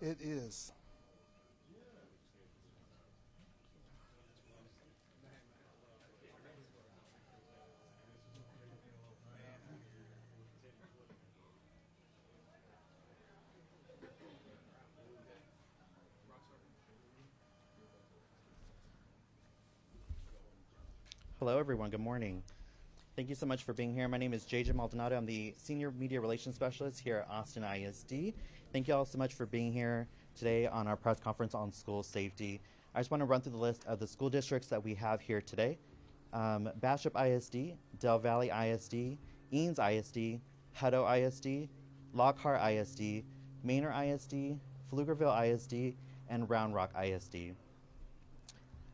It is. Hello, everyone. Good morning. Thank you so much for being here. My name is JJ Maldonado. I'm the Senior Media Relations Specialist here at Austin ISD. Thank you all so much for being here today on our press conference on school safety. I just want to run through the list of the school districts that we have here today. Bastrop ISD, Del Valley ISD, Eanes ISD, Hutto ISD, Lockhart ISD, Manor ISD, Pflugerville ISD, and Round Rock ISD.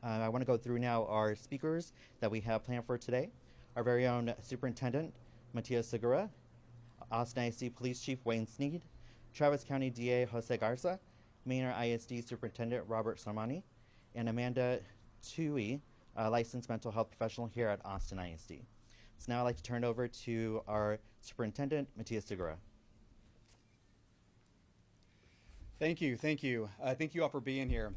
I want to go through now our speakers that we have planned for today. Our very own Superintendent, Matias Segura, Austin ISD Police Chief Wayne Sneed, Travis County DA Jose Garza, Manor ISD Superintendent Robert Sarmani, and Amanda Tui, a licensed mental health professional here at Austin ISD. So now I'd like to turn it over to our Superintendent, Matias Segura. Thank you. Thank you all for being here.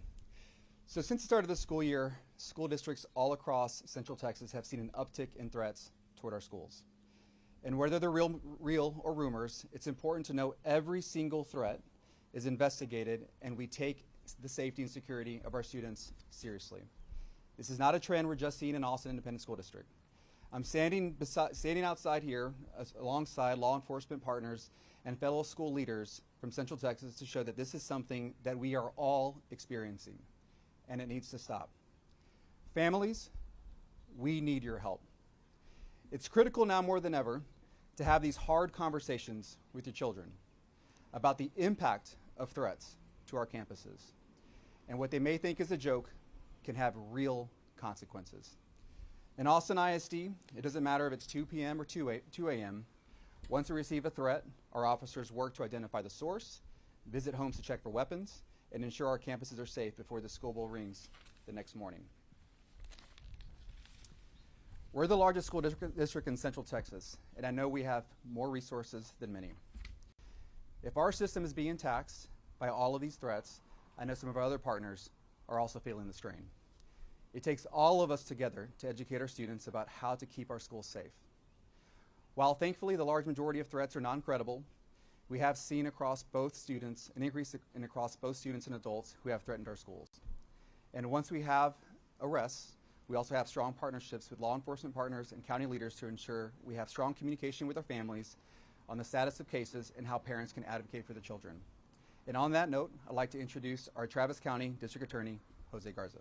So since the start of the school year, school districts all across Central Texas have seen an uptick in threats toward our schools. And whether they're real or rumors, it's important to know every single threat is investigated and we take the safety and security of our students seriously. This is not a trend we're just seeing in Austin Independent School District. I'm standing outside here alongside law enforcement partners and fellow school leaders from Central Texas to show that this is something that we are all experiencing, and it needs to stop. Families, we need your help. It's critical now more than ever to have these hard conversations with your children about the impact of threats to our campuses. And what they may think is a joke can have real consequences. In Austin ISD, it doesn't matter if it's 2 p.m. or 2 a.m. Once we receive a threat, our officers work to identify the source, visit homes to check for weapons, and ensure our campuses are safe before the school bell rings the next morning. We're the largest school district in Central Texas, and I know we have more resources than many. If our system is being taxed by all of these threats, I know some of our other partners are also feeling the strain. It takes all of us together to educate our students about how to keep our schools safe. While thankfully the large majority of threats are non-credible, we have seen across both students an increase across both students and adults who have threatened our schools. And once we have arrests, we also have strong partnerships with law enforcement partners and county leaders to ensure we have strong communication with our families on the status of cases and how parents can advocate for the children. And on that note, I'd like to introduce our Travis County District Attorney, Jose Garza.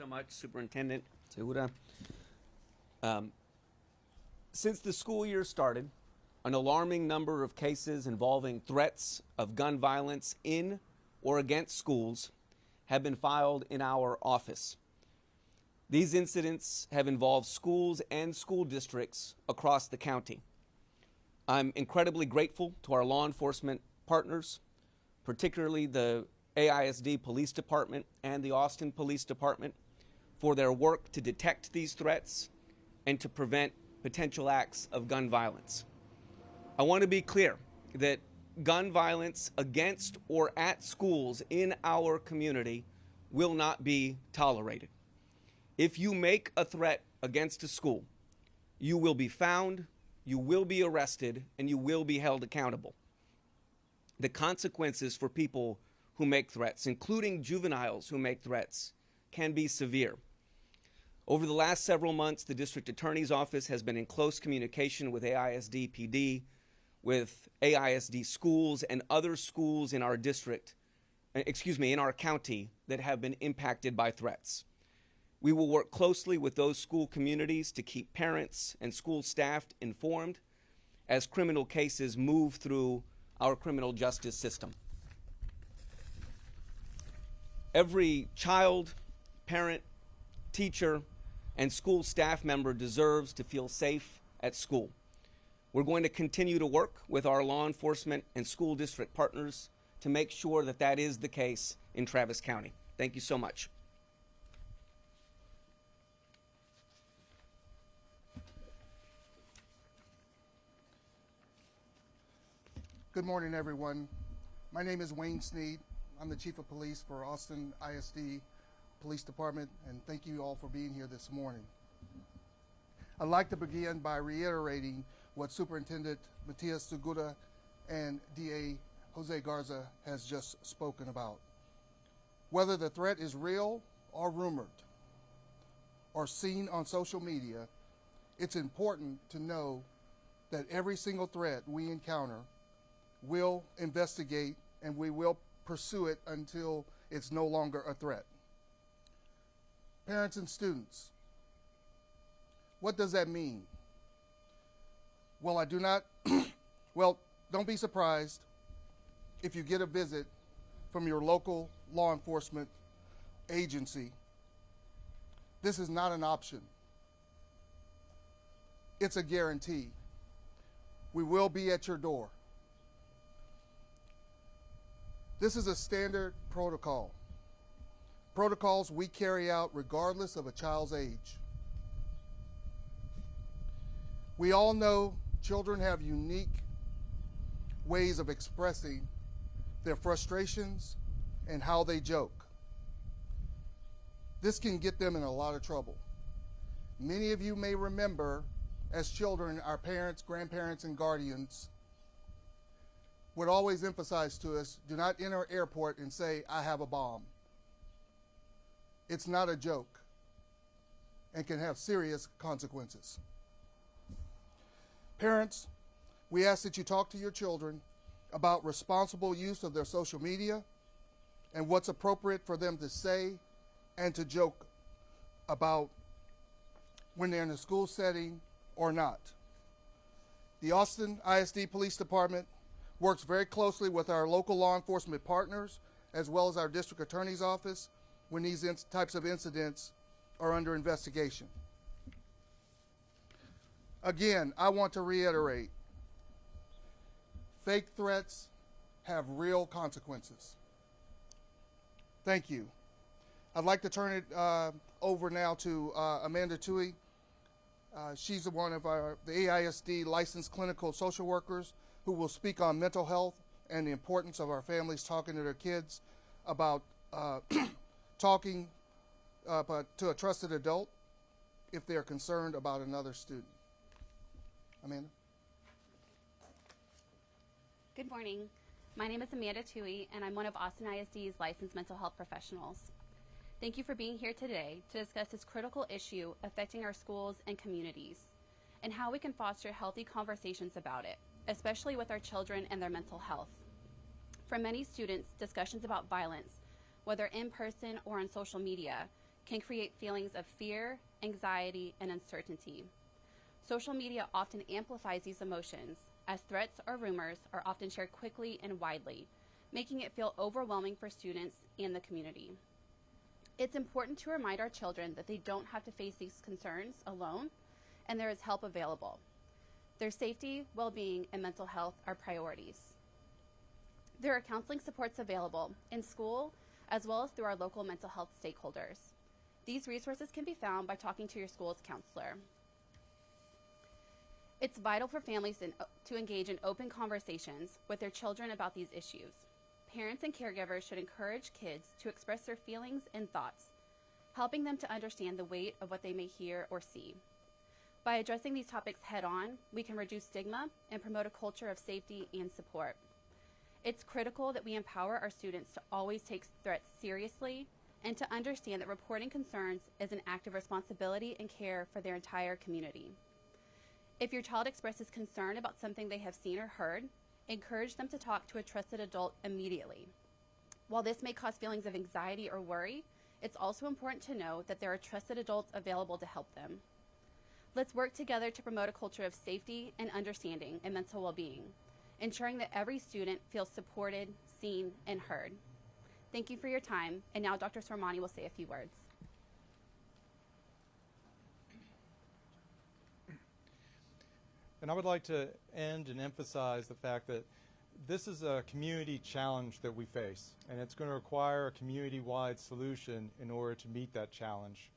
so much, Superintendent Segura. Since the school year started, an alarming number of cases involving threats of gun violence in or against schools have been filed in our office. These incidents have involved schools and school districts across the county. I'm incredibly grateful to our law enforcement partners, particularly the AISD Police Department and the Austin Police Department, for their work to detect these threats and to prevent potential acts of gun violence. I want to be clear that gun violence against or at schools in our community will not be tolerated. If you make a threat against a school, you will be found, you will be arrested, and you will be held accountable. The consequences for people who make threats, including juveniles who make threats, can be severe. Over the last several months, the District Attorney's Office has been in close communication with AISD PD, with AISD schools and other schools in our district, in our county that have been impacted by threats. We will work closely with those school communities to keep parents and school staff informed as criminal cases move through our criminal justice system. Every child, parent, teacher, and school staff member deserves to feel safe at school. We're going to continue to work with our law enforcement and school district partners to make sure that that is the case in Travis County. Thank you so much. Good morning, everyone. My name is Wayne Sneed. I'm the Chief of Police for Austin ISD Police Department, and thank you all for being here this morning. I'd like to begin by reiterating what Superintendent Matias Segura and DA Jose Garza has just spoken about. Whether the threat is real or rumored or seen on social media, it's important to know that every single threat we encounter will investigate and we will pursue it until it's no longer a threat. Parents and students, what does that mean? Well, don't be surprised if you get a visit from your local law enforcement agency. This is not an option. It's a guarantee. We will be at your door. This is a standard protocol. Protocols we carry out regardless of a child's age. We all know children have unique ways of expressing their frustrations and how they joke. This can get them in a lot of trouble. Many of you may remember as children, our parents, grandparents, and guardians would always emphasize to us, do not enter an airport and say, I have a bomb. It's not a joke and can have serious consequences. Parents, we ask that you talk to your children about responsible use of their social media and what's appropriate for them to say and to joke about when they're in a school setting or not. The Austin ISD Police Department works very closely with our local law enforcement partners as well as our district attorney's office when these types of incidents are under investigation. Again, I want to reiterate, fake threats have real consequences. Thank you. I'd like to turn it over now to Amanda Tui. She's one of the AISD licensed clinical social workers who will speak on mental health and the importance of our families talking to their kids about talking to a trusted adult if they're concerned about another student. Amanda? Good morning. My name is Amanda Tui, and I'm one of Austin ISD's licensed mental health professionals. Thank you for being here today to discuss this critical issue affecting our schools and communities and how we can foster healthy conversations about it, especially with our children and their mental health. For many students, discussions about violence, whether in person or on social media, can create feelings of fear, anxiety, and uncertainty. Social media often amplifies these emotions, as threats or rumors are often shared quickly and widely, making it feel overwhelming for students and the community. It's important to remind our children that they don't have to face these concerns alone, and there is help available. Their safety, well-being, and mental health are priorities. There are counseling supports available in school as well as through our local mental health stakeholders. These resources can be found by talking to your school's counselor. It's vital for families to engage in open conversations with their children about these issues. Parents and caregivers should encourage kids to express their feelings and thoughts, helping them to understand the weight of what they may hear or see. By addressing these topics head on, we can reduce stigma and promote a culture of safety and support. It's critical that we empower our students to always take threats seriously and to understand that reporting concerns is an act of responsibility and care for their entire community. If your child expresses concern about something they have seen or heard, encourage them to talk to a trusted adult immediately. While this may cause feelings of anxiety or worry, it's also important to know that there are trusted adults available to help them. Let's work together to promote a culture of safety and understanding and mental well-being, ensuring that every student feels supported, seen, and heard. Thank you for your time, and now Dr. Sormani will say a few words. And I would like to end and emphasize the fact that this is a community challenge that we face, and it's going to require a community-wide solution in order to meet that challenge.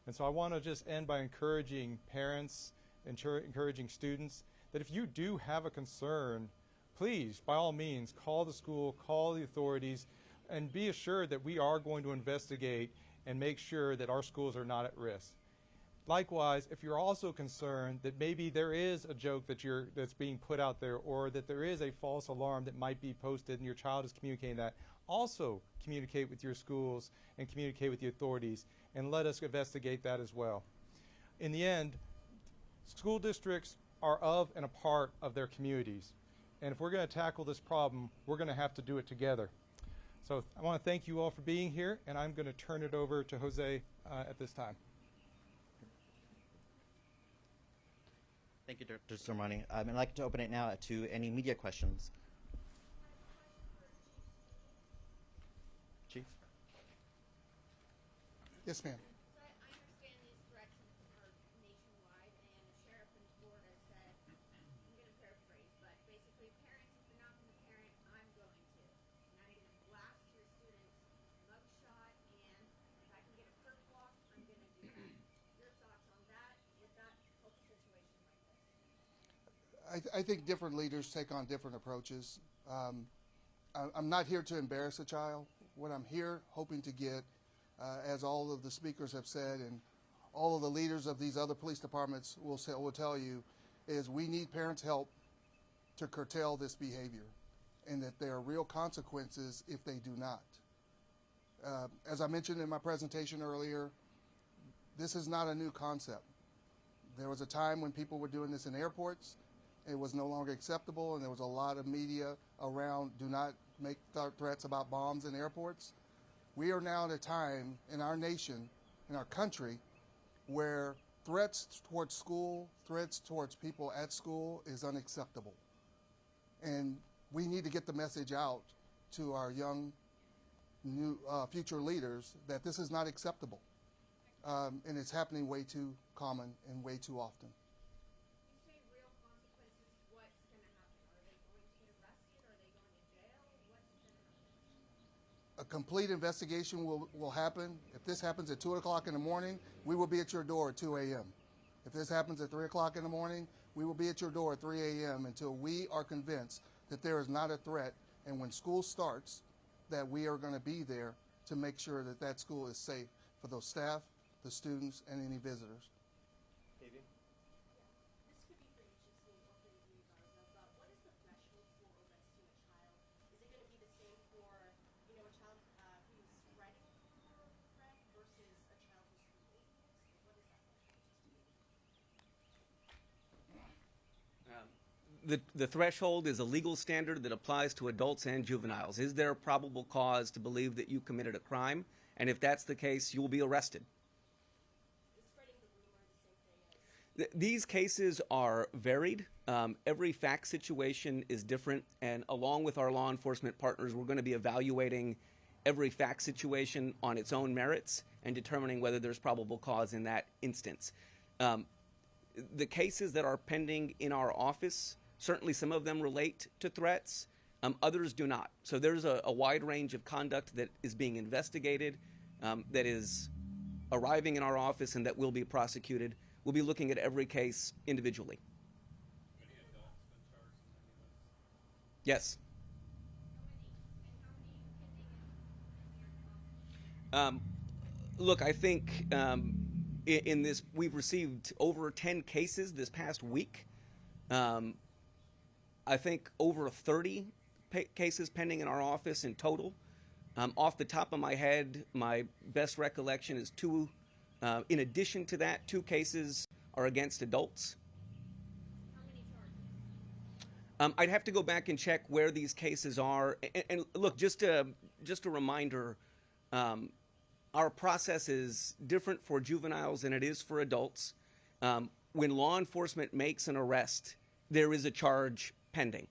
And so I want to just end by encouraging parents, encouraging students, that if you do have a concern, please, by all means, call the school, call the authorities, and be assured that we are going to investigate and make sure that our schools are not at risk. Likewise, if you're also concerned that maybe there is a joke that's being put out there, or that there is a false alarm that might be posted and your child is communicating that, also communicate with your schools and communicate with the authorities, and let us investigate that as well. In the end, school districts are of and a part of their communities. And if we're going to tackle this problem, we're going to have to do it together. So I want to thank you all for being here, and I'm going to turn it over to Jose at this time. Thank you, Dr. Sormani. I'd like to open it now to any media questions. Chief? Yes, ma'am. So I understand these threats are nationwide, and the sheriff in Florida said, I'm going to paraphrase, but basically, parents, if you're not going to parent, I'm going to. And I'm going to blast your students' mugshot, and if I can get a perp walk, I'm going to do that. Your thoughts on that? Would that help a situation like this? I think different leaders take on different approaches. I'm not here to embarrass a child. What I'm here hoping to get, as all of the speakers have said, and all of the leaders of these other police departments will tell you, is we need parents' help to curtail this behavior, and that there are real consequences if they do not. As I mentioned in my presentation earlier, this is not a new concept. There was a time when people were doing this in airports. It was no longer acceptable, and there was a lot of media around, do not make threats about bombs in airports. We are now at a time in our nation, in our country, where threats towards school, threats towards people at school is unacceptable. And we need to get the message out to our young, new future leaders that this is not acceptable. And it's happening way too common and way too often. You say real consequences, what's going to happen? Are they going to get arrested? Are they going to jail? What's going to happen? A complete investigation will happen. If this happens at 2 o'clock in the morning, we will be at your door at 2 a.m. If this happens at 3 o'clock in the morning, we will be at your door at 3 a.m. until we are convinced that there is not a threat, and when school starts, that we are going to be there to make sure that that school is safe for those staff, the students, and any visitors. This could be for each of or for you, Garza, but what is the threshold for arresting a child? Is it going to be the same for, a child who's spreading a threat versus a child who's creating it? What is that threshold? The threshold is a legal standard that applies to adults and juveniles. Is there a probable cause to believe that you committed a crime? And if that's the case, you will be arrested. These cases are varied. Every fact situation is different, and along with our law enforcement partners, we're going to be evaluating every fact situation on its own merits and determining whether there's probable cause in that instance. The cases that are pending in our office, certainly some of them relate to threats, others do not. So there's a wide range of conduct that is being investigated, that is arriving in our office, and that will be prosecuted. We'll be looking at every case individually. Yes. Look, I think in this, we've received over 10 cases this past week. I think over 30 cases pending in our office in total. Off the top of my head, my best recollection is two. In addition to that, 2 cases are against adults. How many charges? I'd have to go back and check where these cases are. And look, just a reminder, our process is different for juveniles than it is for adults. When law enforcement makes an arrest, there is a charge pending.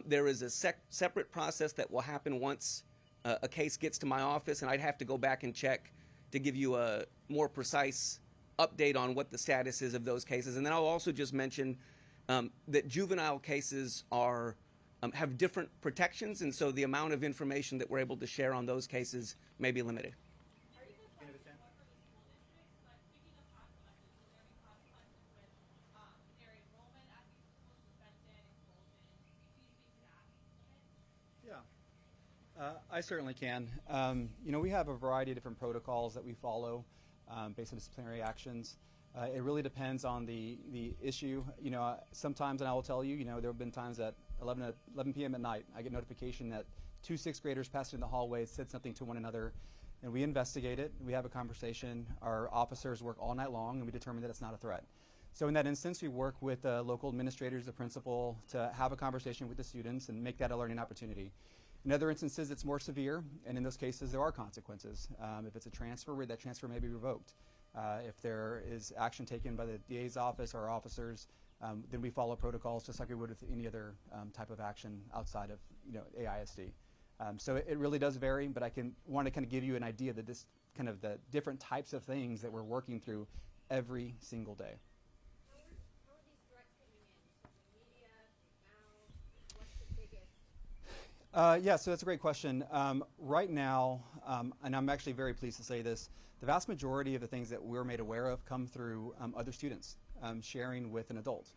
There is a separate process that will happen once a case gets to my office, and I'd have to go back and check to give you a more precise update on what the status is of those cases. And then I'll also just mention that juvenile cases are have different protections, and so the amount of information that we're able to share on those cases may be limited. I certainly can. We have a variety of different protocols that we follow based on disciplinary actions. It really depends on the issue. Sometimes, and I will tell you, there have been times at 11 p.m. at night, I get notification that 2 6th graders passed in the hallway, said something to one another, and we investigate it. We have a conversation. Our officers work all night long, and we determine that it's not a threat. So in that instance, we work with local administrators, the principal, to have a conversation with the students and make that a learning opportunity. In other instances, it's more severe, and in those cases, there are consequences. If it's a transfer, that transfer may be revoked. If there is action taken by the DA's office or our officers, then we follow protocols just like we would with any other type of action outside of AISD. So it really does vary, but I want to kind of give you an idea that this kind of the different types of things that we're working through every single day. How are these threats coming in? Social media, now, what's the biggest? Yeah, so that's a great question. Right now, and I'm actually very pleased to say this, the vast majority of the things that we're made aware of come through other students sharing with an adult.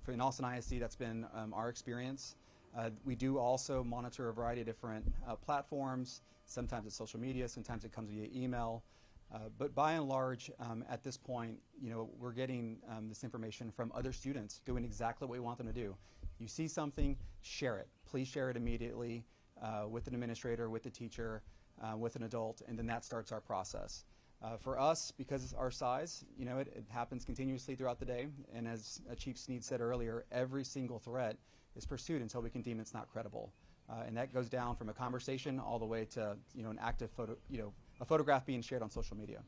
In Austin ISD, that's been our experience. We do also monitor a variety of different platforms. Sometimes it's social media, sometimes it comes via email. But by and large, at this point, we're getting this information from other students doing exactly what we want them to do. You see something, share it. Please share it immediately with an administrator, with the teacher, with an adult, and then that starts our process. For us, because it's our size, it happens continuously throughout the day, and as Chief Sneed said earlier, every single threat is pursued until we can deem it's not credible. And that goes down from a conversation all the way to an active photo, a photograph being shared on social media.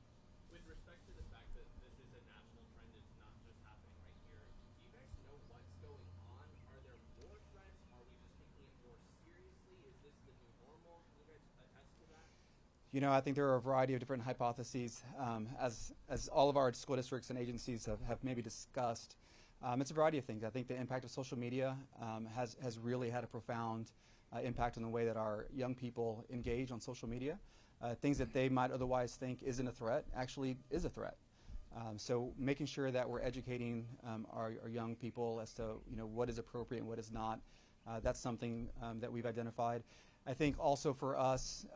With respect to the fact that this is a national trend, it's not just happening right here, do you guys know what's going on? Are there more threats? Are we just taking it more seriously? Is this the new normal? Can you guys attest to that? I think there are a variety of different hypotheses, as all of our school districts and agencies have maybe discussed. It's a variety of things. I think the impact of social media has really had a profound impact on the way that our young people engage on social media. Things that they might otherwise think isn't a threat actually is a threat. So making sure that we're educating our young people as to what is appropriate and what is not, that's something that we've identified. I think also for us,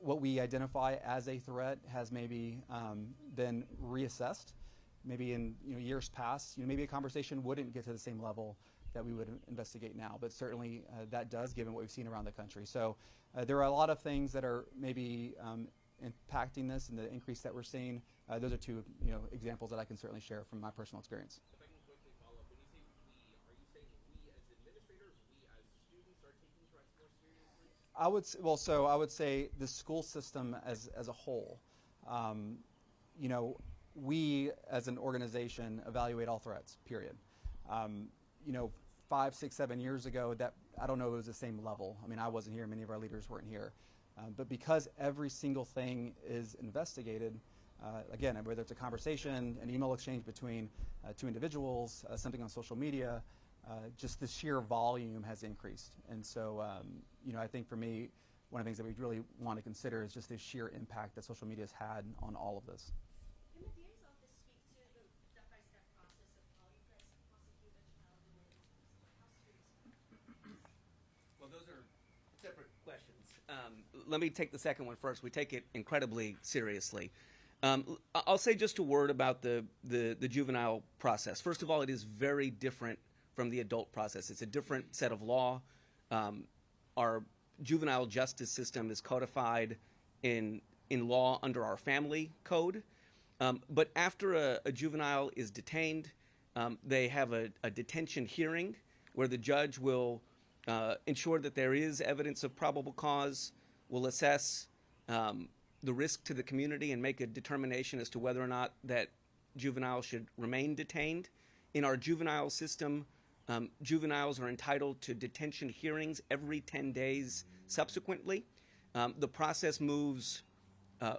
what we identify as a threat has maybe been reassessed. Maybe in years past, maybe a conversation wouldn't get to the same level that we would investigate now, but certainly that does, given what we've seen around the country. So there are a lot of things that are maybe impacting this and the increase that we're seeing. Those are 2 examples that I can certainly share from my personal experience. If I can quickly follow up, when you say we, are you saying we as administrators, we as students are taking threats more seriously? So I would say the school system as a whole. You know, we as an organization evaluate all threats. Period. You know, 5, 6, 7 years ago, that I don't know if it was the same level. I mean, I wasn't here. Many of our leaders weren't here. But because every single thing is investigated, again, whether it's a conversation, an email exchange between two individuals, something on social media, just the sheer volume has increased. And so, you know, I think for me, one of the things that we really want to consider is just the sheer impact that social media has had on all of this. Can the DA's office speak to the step-by-step process of how you guys prosecute a child and how serious? Well, those are separate questions. Let me take the second one first. We take it incredibly seriously. I'll say just a word about the juvenile process. First of all, it is very different from the adult process. It's a different set of law. Our juvenile justice system is codified in law under our family code. But after a juvenile is detained, they have a detention hearing where the judge will ensure that there is evidence of probable cause, will assess the risk to the community and make a determination as to whether or not that juvenile should remain detained. In our juvenile system, juveniles are entitled to detention hearings every 10 days subsequently. The process moves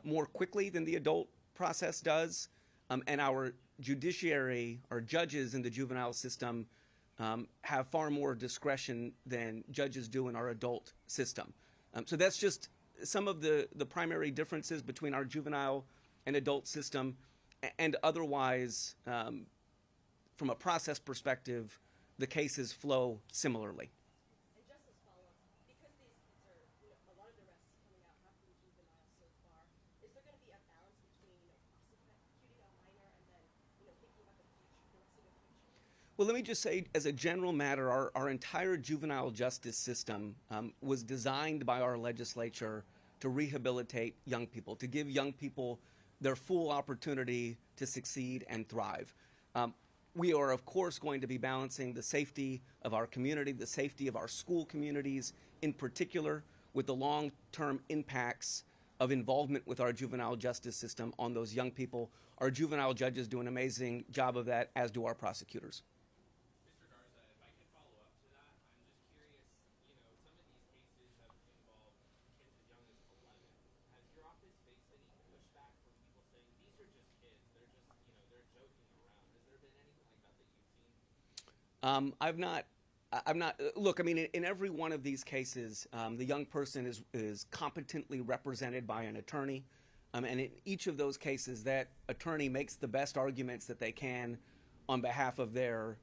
more quickly than the adult process does, and our judiciary, our judges in the juvenile system, have far more discretion than judges do in our adult system. So that's just some of the primary differences between our juvenile and adult system, and otherwise, from a process perspective, the cases flow similarly. And just as follow-up, because these kids are, you know, a lot of the arrests coming out have been juveniles so far, is there going to be a balance between, you know, prosecuting a minor and then, you know, thinking about the future, the rest of the future? Well, let me just say, as a general matter, our entire juvenile justice system was designed by our legislature to rehabilitate young people, to give young people their full opportunity to succeed and thrive. We are, of course, going to be balancing the safety of our community, the safety of our school communities in particular, with the long-term impacts of involvement with our juvenile justice system on those young people. Our juvenile judges do an amazing job of that, as do our prosecutors. Mr. Garza, if I could follow up to that, I'm just curious, you know, some of these cases have involved kids as young as 11. Has your office faced any pushback from people saying, these are just kids, they're just, you know, they're joking around? Has there been anything like that that you've seen? I'm not, look, I mean, in every one of these cases, the young person is competently represented by an attorney. And in each of those cases, that attorney makes the best arguments that they can on behalf of their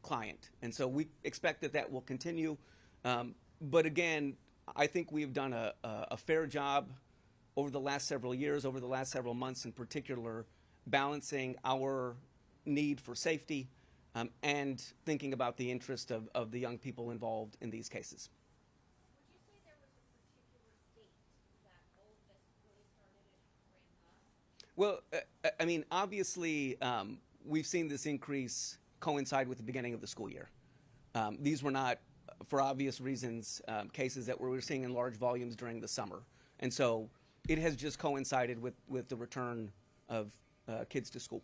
client. And so we expect that that will continue. But again, I think we've done a fair job over the last several years, over the last several months in particular, balancing our need for safety and thinking about the interest of the young people involved in these cases. Would you say there was a particular date that all of this really started to ramp up? Well, I mean, obviously, we've seen this increase coincide with the beginning of the school year. These were not, for obvious reasons, cases that we were seeing in large volumes during the summer. And so it has just coincided with the return of kids to school.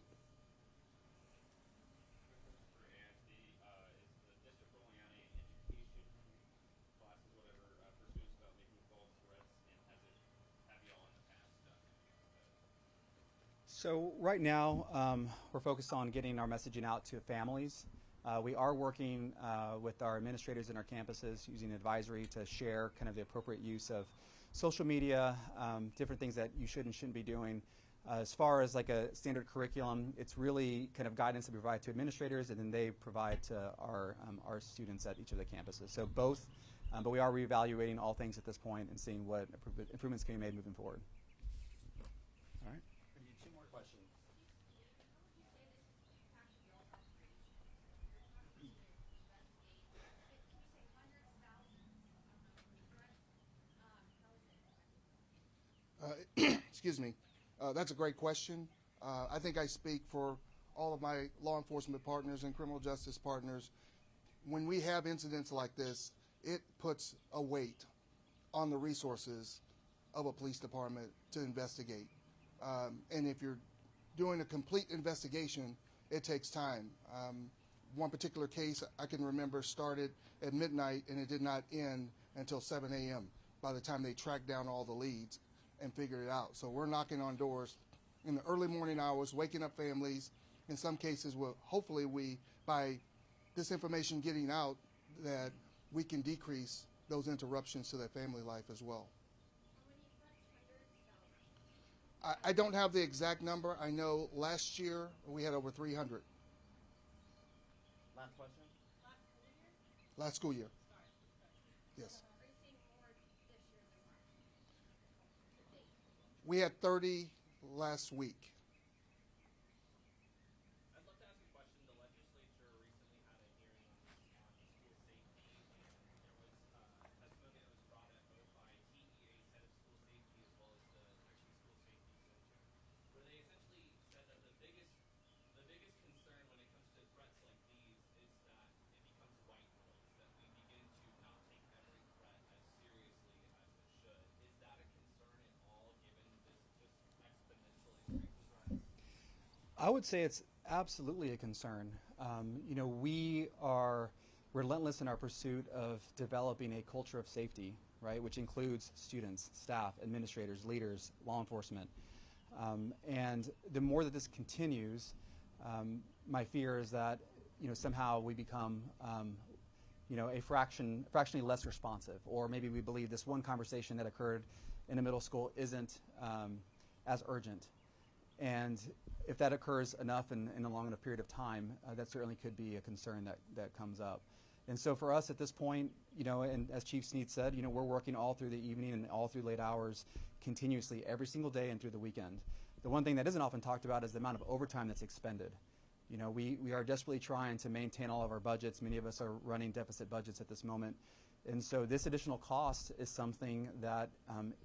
So right now, we're focused on getting our messaging out to families. We are working with our administrators in our campuses using advisory to share kind of the appropriate use of social media, different things that you should and shouldn't be doing. As far as like a standard curriculum, it's really kind of guidance that we provide to administrators, and then they provide to our students at each of the campuses. So both, but we are reevaluating all things at this point and seeing what improvements can be made moving forward. All right. Two more questions. Excuse me. That's a great question. I think I speak for all of my law enforcement partners and criminal justice partners. When we have incidents like this, it puts a weight on the resources of a police department to investigate. And if you're doing a complete investigation, it takes time. One particular case I can remember started at midnight and it did not end until 7 a.m. by the time they tracked down all the leads and figured it out. So we're knocking on doors in the early morning hours, waking up families. In some cases, hopefully by this information getting out, that we can decrease those interruptions to their family life as well. I don't have the exact number. I know last year we had over 300. Last question. Last school year. Yes. Are you seeing more this year than last? We had 30 last week. I'd love to ask a question. The legislature recently had a hearing on school safety, and there was testimony that was brought up both by TEA's head of school safety as well as the Texas School Safety Center, where they essentially said that the biggest concern when it comes to threats like these is that it becomes white noise, that we begin to not take every threat as seriously as it should. Is that a concern at all, given this just exponential increase in threats? I would say it's absolutely a concern. We are relentless in our pursuit of developing a culture of safety, right, which includes students, staff, administrators, leaders, law enforcement. And the more that this continues, my fear is that somehow we become fractionally less responsive, or maybe we believe this one conversation that occurred in a middle school isn't as urgent. And if that occurs enough in a long enough period of time, that certainly could be a concern that comes up. And so for us at this point, and as Chief Snead said, we're working all through the evening and all through late hours continuously every single day and through the weekend. The one thing that isn't often talked about is the amount of overtime that's expended. We are desperately trying to maintain all of our budgets. Many of us are running deficit budgets at this moment. And so this additional cost is something that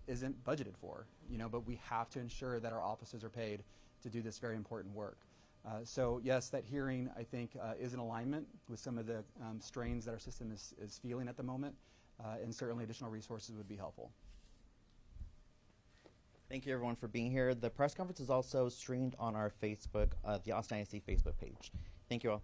isn't budgeted for, but we have to ensure that our officers are paid to do this very important work. So yes, that hearing, I think, is in alignment with some of the strains that our system is feeling at the moment, and certainly additional resources would be helpful. Thank you, everyone, for being here. The press conference is also streamed on our Facebook, the Austin ISD Facebook page. Thank you all.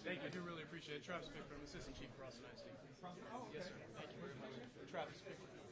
Thank you. I do really appreciate it. Travis Pickford, I'm Assistant Chief for Austin ISD. Yes, sir. Thank you very much. Travis Pickford.